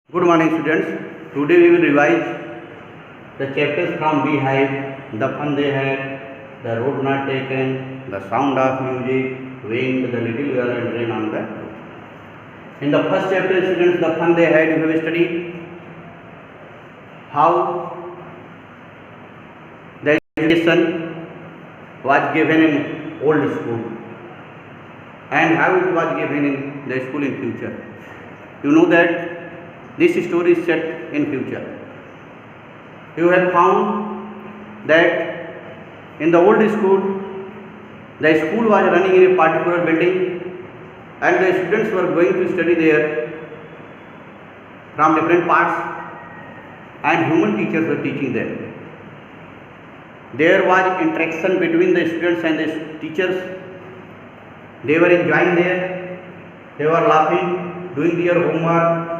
Good morning, students. Today we will revise the chapters from Beehive, the fun they had, the road not taken, the sound of music, wind, the little girl and rain on the roof. In the first chapter, students, the fun they had, you have studied how the education was given in old school and how it was given in the school in future. You know that this story is set in future. You have found that in the old school, the school was running in a particular building and the students were going to study there from different parts and human teachers were teaching them. There was interaction between the students and the teachers. They were enjoying there, they were laughing, doing their homework,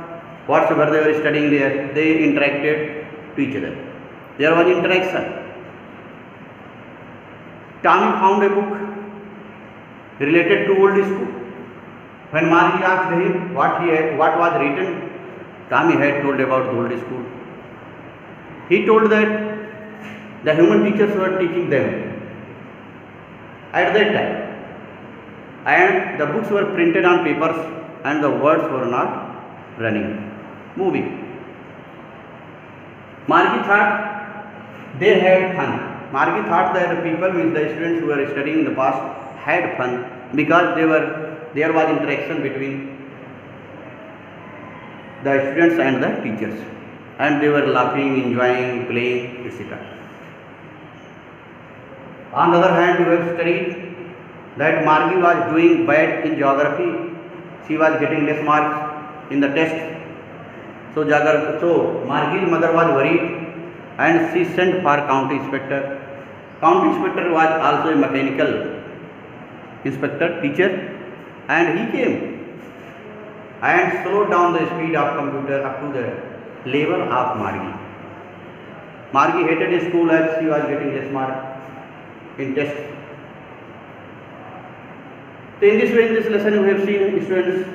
whatsoever they were studying there, they interacted to each other. There was interaction. Tommy found a book related to old school. When Margie asked him what was written, Tommy had told about the old school. He told that the human teachers were teaching them at that time, and the books were printed on papers and the words were not running, moving. Margie thought they had fun. Margie thought that the people with the students who were studying in the past had fun because there was interaction between the students and the teachers, and they were laughing, enjoying, playing, etc. On the other hand, we have studied that Margie was doing bad in geography. She was getting less marks in the test. So Margie's mother was worried and she sent for county inspector. County inspector was also a mechanical inspector, teacher, and he came and slowed down the speed of computer up to the level of Margie. Margie hated school as she was getting less marks in test. So in this way, in this lesson, we have seen students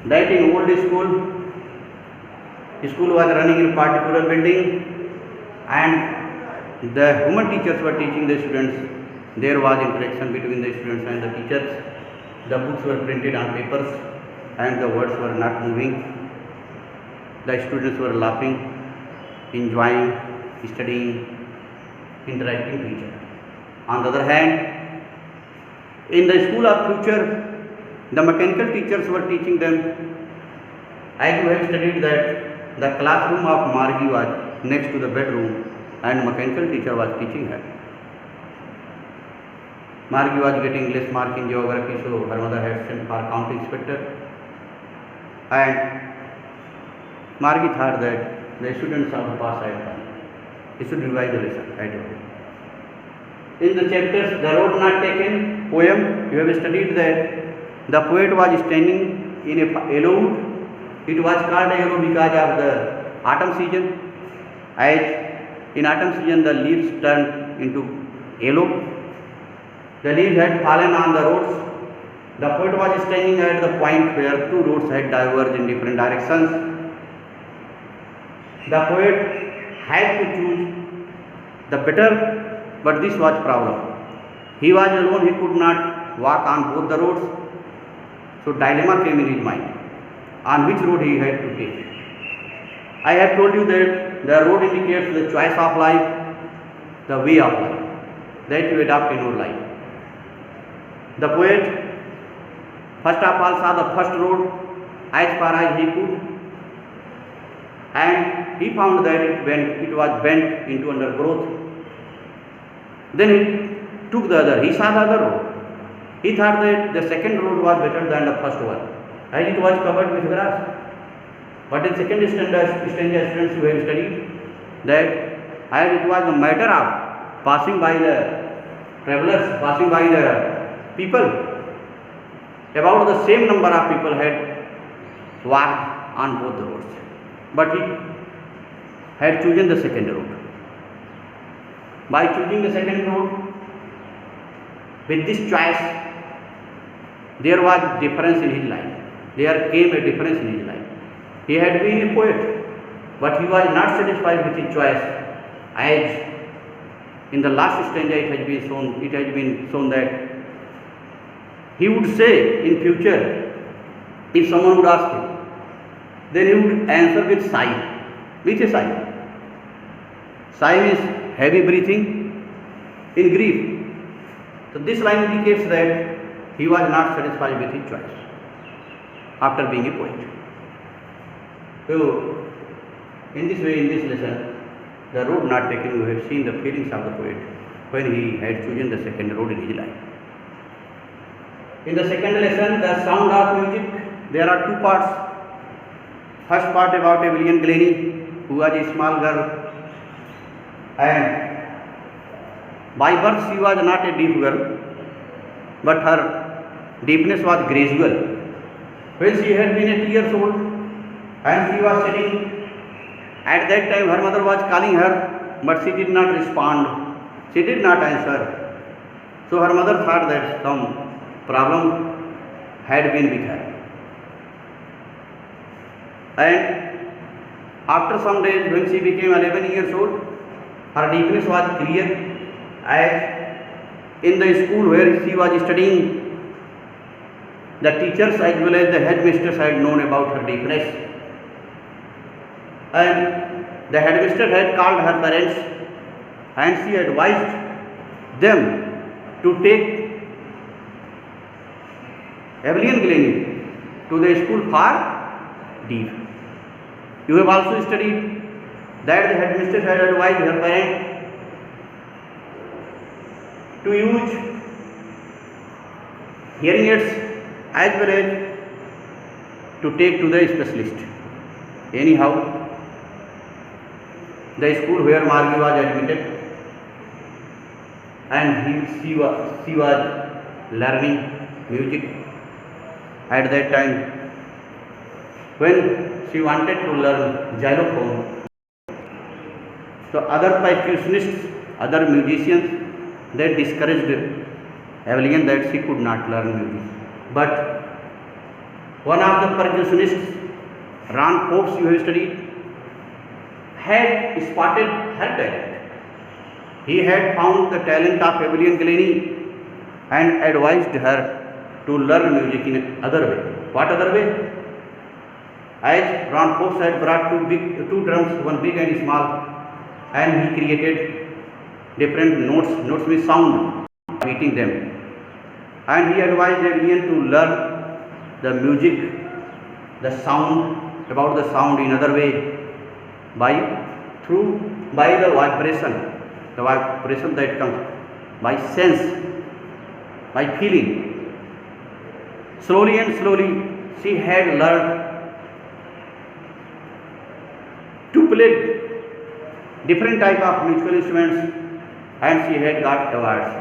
that in old school was running in a particular building and the human teachers were teaching the students. There was interaction between the students and the teachers. The books were printed on papers and the words were not moving. The students were laughing, enjoying, studying, interacting with each other. On the other hand, in the school of future, the mechanical teachers were teaching them. As you have studied that the classroom of Margie was next to the bedroom and mechanical teacher was teaching her. Margie was getting less mark in geography, so her mother had sent for county inspector, and Margie thought that the students of the past had done. They should revise the lesson. I told you. In the chapters The Road Not Taken poem, you have studied that the poet was standing in a yellow wood. It was called yellow because of the autumn season. As in autumn season the leaves turned into yellow. The leaves had fallen on the roads. The poet was standing at the point where two roads had diverged in different directions. The poet had to choose the better, but this was problem. He was alone, he could not walk on both the roads. So dilemma came in his mind on which road he had to take. I have told you that the road indicates the choice of life, the way of life that you adopt in your life. The poet first of all saw the first road as far as he could, and he found that it was bent into undergrowth. Then he took the other. He saw the other road. He thought that the second road was better than the first one, as it was covered with grass. But in second standard students who have studied that as it was a matter of passing by the travelers, passing by the people, about the same number of people had walked on both the roads. But he had chosen the second road. By choosing the second road, with this choice, there was difference in his life. There came a difference in his life. He had been a poet, but he was not satisfied with his choice, as in the last stanza it has been shown that he would say in future, if someone would ask him, then he would answer with sigh. With a sigh. Sigh means heavy breathing in grief. So this line indicates that he was not satisfied with his choice after being a poet. So in this way, in this lesson, the road not taken, we have seen the feelings of the poet when he had chosen the second road in his life. In the second lesson, the sound of music, there are two parts. First part about Evelyn Glennie, who was a small girl, and by birth she was not a deep girl, but her deepness was gradual. When she had been 8 years old and she was sitting, at that time her mother was calling her, but she did not respond, she did not answer. So her mother thought that some problem had been with her. And after some days, when she became 11 years old, her deepness was clear, as in the school where she was studying, the teachers as well as the headmistress had known about her deepness. And the headmistress had called her parents and she advised them to take Evelyn Glennie to the school for deep. You have also studied that the headmistress had advised her parents to use hearing aids as well as to take to the specialist. Anyhow, the school where Margie was admitted and she was learning music at that time. When she wanted to learn xylophone, so other percussionists, other musicians, they discouraged Evelyn that she could not learn music. But one of the percussionists, Ron Forbes, you have studied, had spotted her talent. He had found the talent of Evelyn Glennie and advised her to learn music in other way. What other way? As Ron Forbes had brought two drums, one big and small, and he created different notes with sound, beating them. And he advised Evelyn to learn the music, the sound, about the sound in other way, by the vibration that comes, by sense, by feeling. Slowly and slowly she had learned to play different type of musical instruments and she had got awards.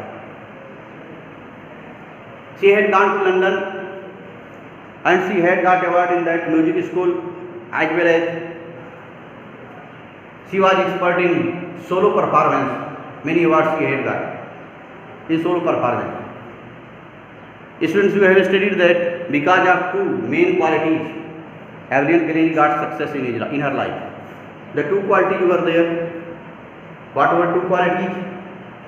She had gone to London and she had got award in that music school, as well as she was expert in solo performance. Many awards she had got in solo performance. Students who have studied that because of two main qualities, Evelyn Glennie got success in her life. The two qualities were there. What were two qualities?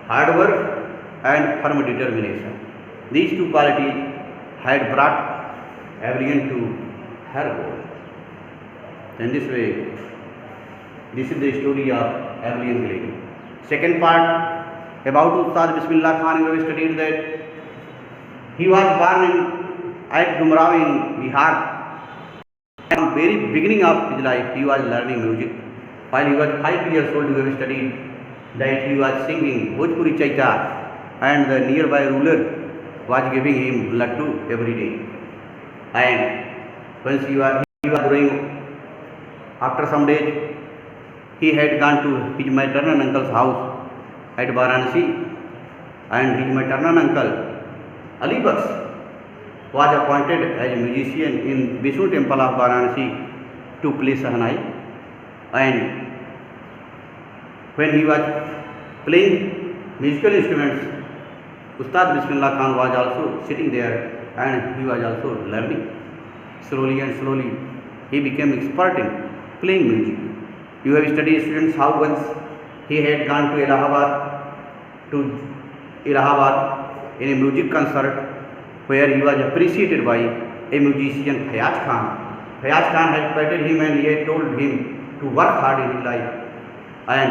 Hard work and firm determination. These two qualities had brought Evelyn to her goal. In this way, this is the story of Evelyn Glennie. Second part about Ustad Bismillah Khan, we have studied that he was born at Dumrao in Bihar. From very beginning of his life, he was learning music. While he was 5 years old, we have studied that he was singing Bhojpuri Chaita and the nearby ruler was giving him laddu every day. And when he was growing, after some days, he had gone to his maternal uncle's house at Varanasi, and his maternal uncle, Ali Baksh, was appointed as a musician in Vishnu temple of Varanasi to play Sahanai. And when he was playing musical instruments, Ustad Bismillah Khan was also sitting there and he was also learning slowly and slowly. he became expert in playing music. You have studied students how once he had gone to Allahabad in a music concert where he was appreciated by a musician Fayaz Khan. Fayaz Khan had patted him and he had told him to work hard in his life, and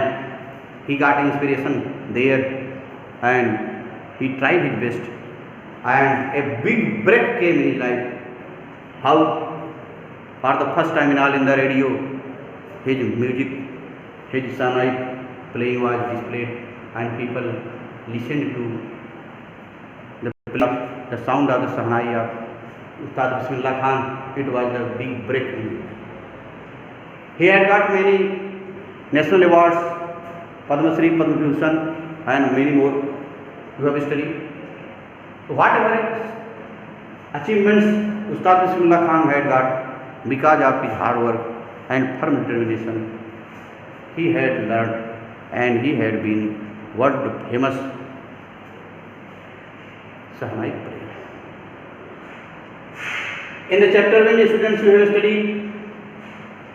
he got inspiration there and he tried his best, and a big break came in his life. How for the first time in all in the radio, his music, his Sahnai playing was displayed, and people listened to the sound of the Sahnai of Ustad Bismillah Khan. It was the big break in it. He had got many national awards, Padma Shri, Padma Bhushan, and many more. You have studied. Whatever achievements Ustad Bismillah Khan had got because of his hard work and firm determination, he had learned and he had been world famous Sahnai player. In the chapter when the students you have studied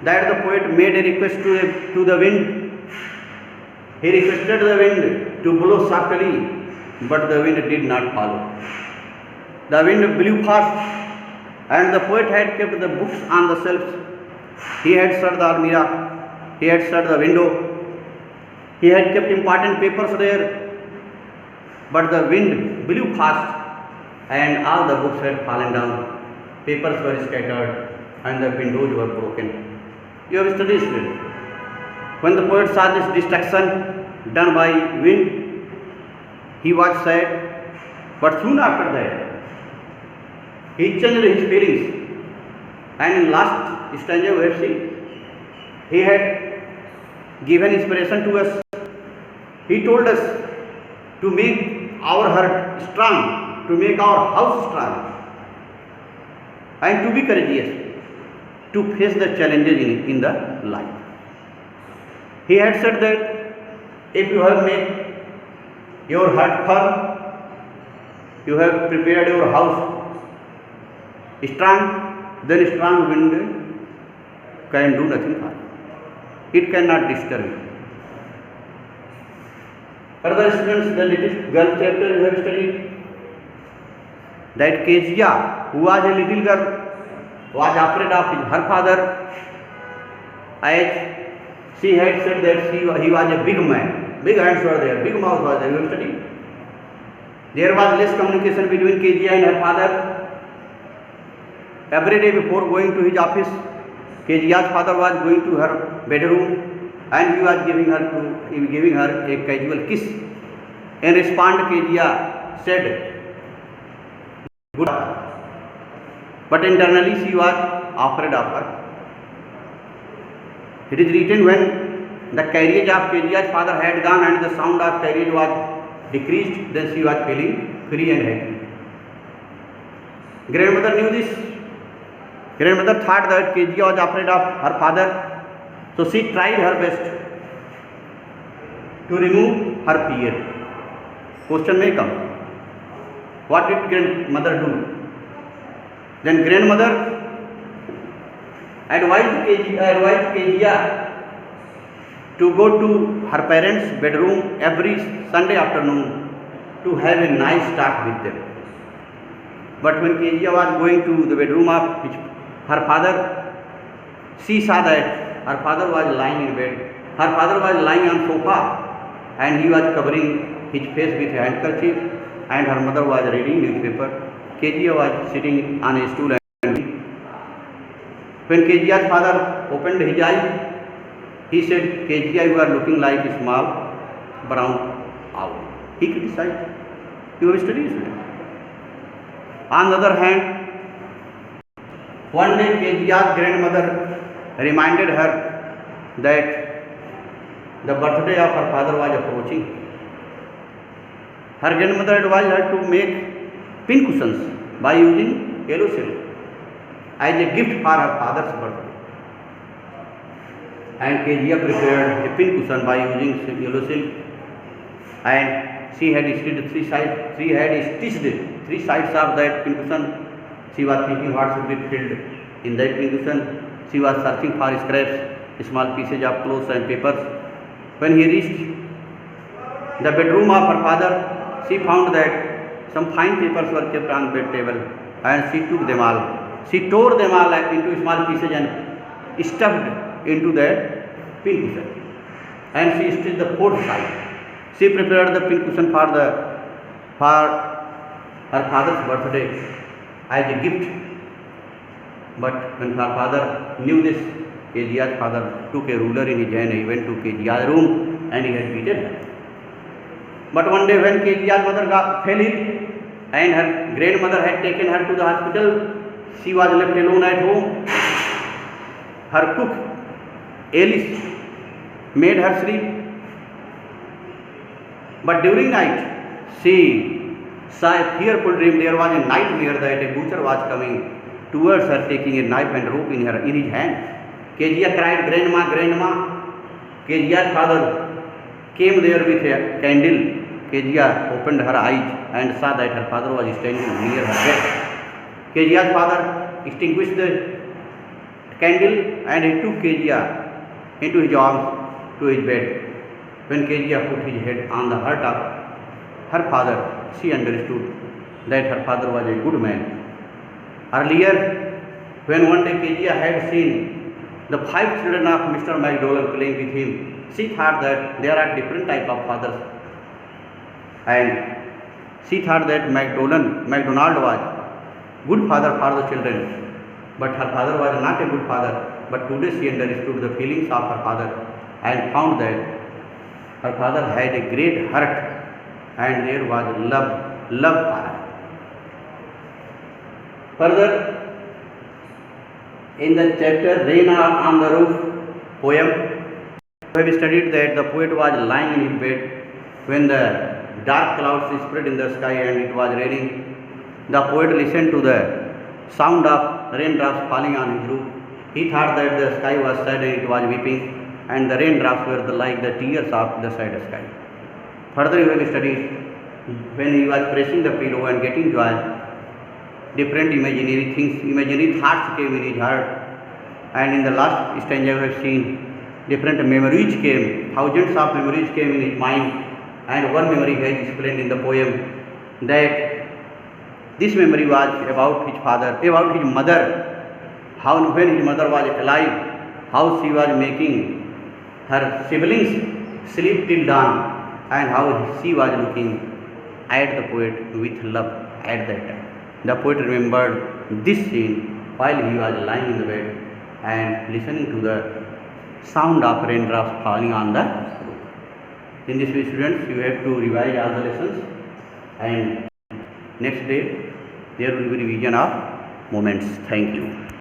that the poet made a request to the wind. He requested the wind to blow softly, but the wind did not follow. The wind blew fast, and the poet had kept the books on the shelves. He had shut the almirah, he had shut the window, he had kept important papers there, but the wind blew fast, and all the books had fallen down, papers were scattered, and the windows were broken. You have studied student. When the poet saw this destruction done by wind, he was sad, but soon after that, he changed his feelings, and in last stanza we have seen, he had given inspiration to us. He told us to make our heart strong, to make our house strong, and to be courageous, to face the challenges in the life. He had said that if you have made your heart firm, you have prepared your house strong, then strong wind can do nothing for you. It cannot disturb you. Further students, the little girl chapter you have studied, that Kezia, who was a little girl, was afraid of her father, as she had said that he was a big man, big hands were there, big mouth was there. You have studied. There was less communication between Kezia and her father. Every day before going to his office, Kezia's father was going to her bedroom and he was giving her a casual kiss. In response, Kezia said, "Good." But internally she was afraid of her. It is written, when the carriage of Kezia's father had gone and the sound of carriage was decreased, then she was feeling free and happy. Grandmother knew this. Grandmother thought that Kezia was afraid of her father, so she tried her best to remove her fear. Question may come, what did grandmother do? Then grandmother advised Kezia to go to her parents' bedroom every Sunday afternoon to have a nice talk with them. But when Kezia was going to the bedroom of her father, she saw that her father was lying in bed. Her father was lying on sofa and he was covering his face with a handkerchief, and her mother was reading newspaper. Kezia was sitting on a stool and when Kezia's father opened his eyes, he said, "Kezia, you are looking like a small brown owl." He criticized. You have studied. On the other hand, one day Kezia's grandmother reminded her that the birthday of her father was approaching. Her grandmother advised her to make pin cushions by using yellow silk as a gift for her father's birthday. And Kezia prepared a pin cushion by using yellow silk, and she had stitched three sides of that pin cushion. She was thinking what should be filled in that pin cushion. She was searching for scraps, small pieces of clothes and papers. When he reached the bedroom of her father, she found that some fine papers were kept on the bed table, and she took them all. She tore them all into small pieces and stuffed into that pincushion. And she stitched the fourth side. She prepared the pincushion for her father's birthday as a gift. But when her father knew this, Kezia's father took a ruler in his hand. He went to Kezia's room and he had beaten her. But one day when Kezia's mother fell ill and her grandmother had taken her to the hospital, she was left alone at home. Her cook, Alice, made her sleep. But during night, she saw a fearful dream. There was a nightmare that a butcher was coming towards her, taking a knife and rope in his hand. Kezia cried, "Grandma, grandma!" Kezia's father came there with a candle. Kezia opened her eyes and saw that her father was standing near her bed. Kezia's father extinguished the candle and he took Kezia into his arms to his bed. When Kezia put his head on the heart of her father, she understood that her father was a good man. Earlier, when one day Kezia had seen the 5 children of Mr. McDonald playing with him, she thought that there are different types of fathers, and she thought that McDonald was good father for the children, but her father was not a good father. But today she understood the feelings of her father and found that her father had a great heart and there was love for her. Further, in the chapter Rain on the Roof poem, we have studied that the poet was lying in his bed when the dark clouds spread in the sky and it was raining. The poet listened to the sound of raindrops falling on his roof. He thought that the sky was sad and it was weeping, and the raindrops were like the tears of the sad sky. Further, we have studied when he was pressing the pillow and getting joy, different imaginary things, imaginary thoughts came in his heart, and in the last stanza we have seen different memories came, thousands of memories came in his mind, and one memory he has explained in the poem that this memory was about his father, about his mother, how when his mother was alive, how she was making her siblings sleep till dawn, and how she was looking at the poet with love at that time. The poet remembered this scene while he was lying in the bed and listening to the sound of raindrops falling on the roof. In this way, students, you have to revise all the lessons, and next day there will be revision of moments. Thank you.